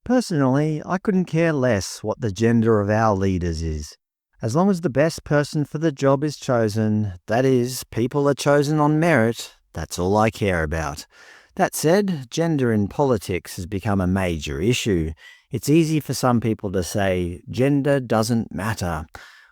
Personally, I couldn't care less what the gender of our leaders is. As long as the best person for the job is chosen, that is, people are chosen on merit, that's all I care about. That said, gender in politics has become a major issue. It's easy for some people to say, gender doesn't matter.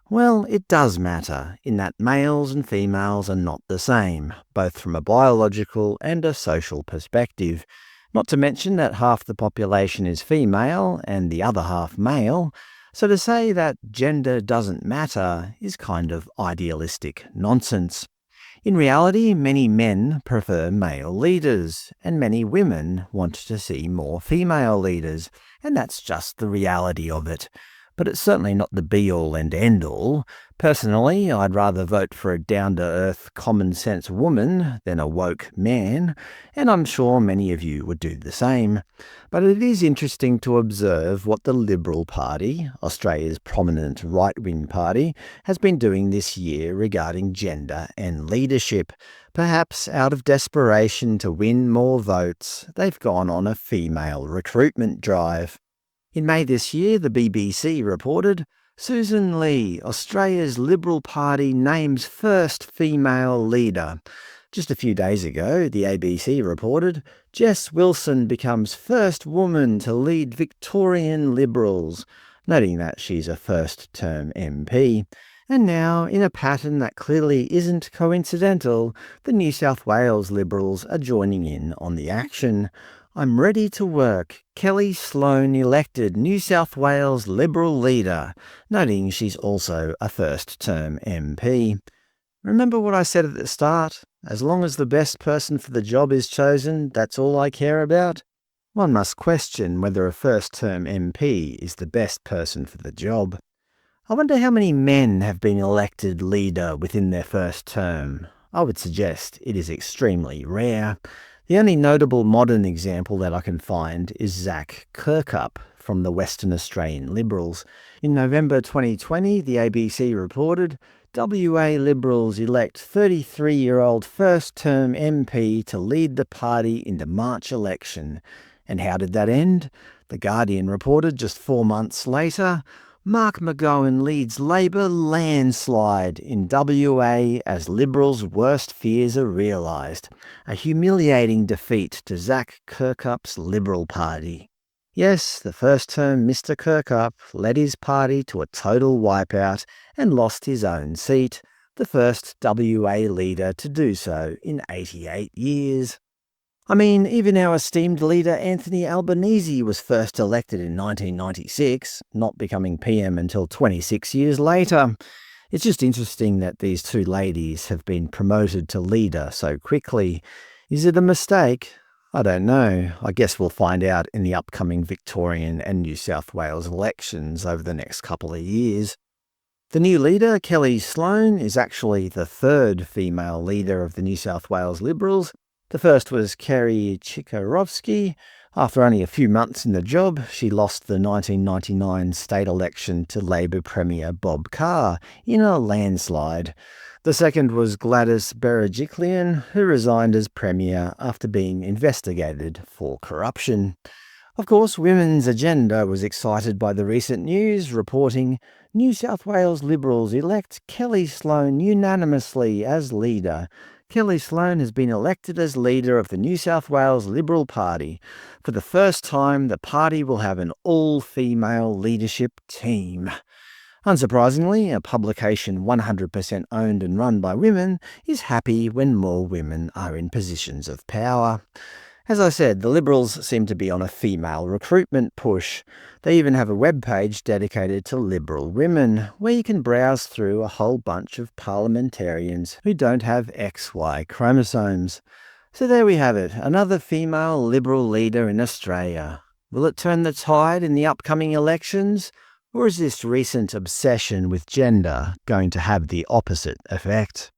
Well, it does matter, in that males and females are not the same, both from a biological and a social perspective. Not to mention that half the population is female and the other half male, so to say that gender doesn't matter is kind of idealistic nonsense. In reality, many men prefer male leaders, and many women want to see more female leaders, and that's just the reality of it. But it's certainly not the be-all and end-all. Personally, I'd rather vote for a down-to-earth, common-sense woman than a woke man, and I'm sure many of you would do the same. But it is interesting to observe what the Liberal Party, Australia's prominent right-wing party, has been doing this year regarding gender and leadership. Perhaps out of desperation to win more votes, they've gone on a female recruitment drive. In May this year, the BBC reported, Susan Lee, Australia's Liberal Party names first female leader. Just a few days ago, the ABC reported, Jess Wilson becomes first woman to lead Victorian Liberals, noting that she's a first-term MP. And now, in a pattern that clearly isn't coincidental, the New South Wales Liberals are joining in on the action. I'm ready to work. Kelly Sloan elected New South Wales Liberal leader, noting she's also a first-term MP. Remember what I said at the start? As long as the best person for the job is chosen, that's all I care about? One must question whether a first-term MP is the best person for the job. I wonder how many men have been elected leader within their first term. I would suggest it is extremely rare. The only notable modern example that I can find is Zach Kirkup from the Western Australian Liberals. In November 2020, the ABC reported, WA Liberals elect 33-year-old first-term MP to lead the party in the March election. And how did that end? The Guardian reported just 4 months later, Mark McGowan leads Labor landslide in WA as Liberals' worst fears are realised. A humiliating defeat to Zach Kirkup's Liberal Party. Yes, the first term Mr Kirkup led his party to a total wipeout and lost his own seat, the first WA leader to do so in 88 years. I mean, even our esteemed leader Anthony Albanese was first elected in 1996, not becoming PM until 26 years later. It's just interesting that these two ladies have been promoted to leader so quickly. Is it a mistake? I don't know. I guess we'll find out in the upcoming Victorian and New South Wales elections over the next couple of years. The new leader, Kelly Sloan, is actually the third female leader of the New South Wales Liberals. The first was Kerry Chikarovsky. After only a few months in the job, she lost the 1999 state election to Labor Premier Bob Carr in a landslide. The second was Gladys Berejiklian, who resigned as Premier after being investigated for corruption. Of course, Women's Agenda was excited by the recent news, reporting, New South Wales Liberals elect Kelly Sloan unanimously as leader. Kelly Sloan has been elected as leader of the New South Wales Liberal Party. For the first time, the party will have an all-female leadership team. Unsurprisingly, a publication 100% owned and run by women is happy when more women are in positions of power. As I said, the Liberals seem to be on a female recruitment push. They even have a webpage dedicated to Liberal women, where you can browse through a whole bunch of parliamentarians who don't have XY chromosomes. So there we have it, another female Liberal leader in Australia. Will it turn the tide in the upcoming elections? Or is this recent obsession with gender going to have the opposite effect?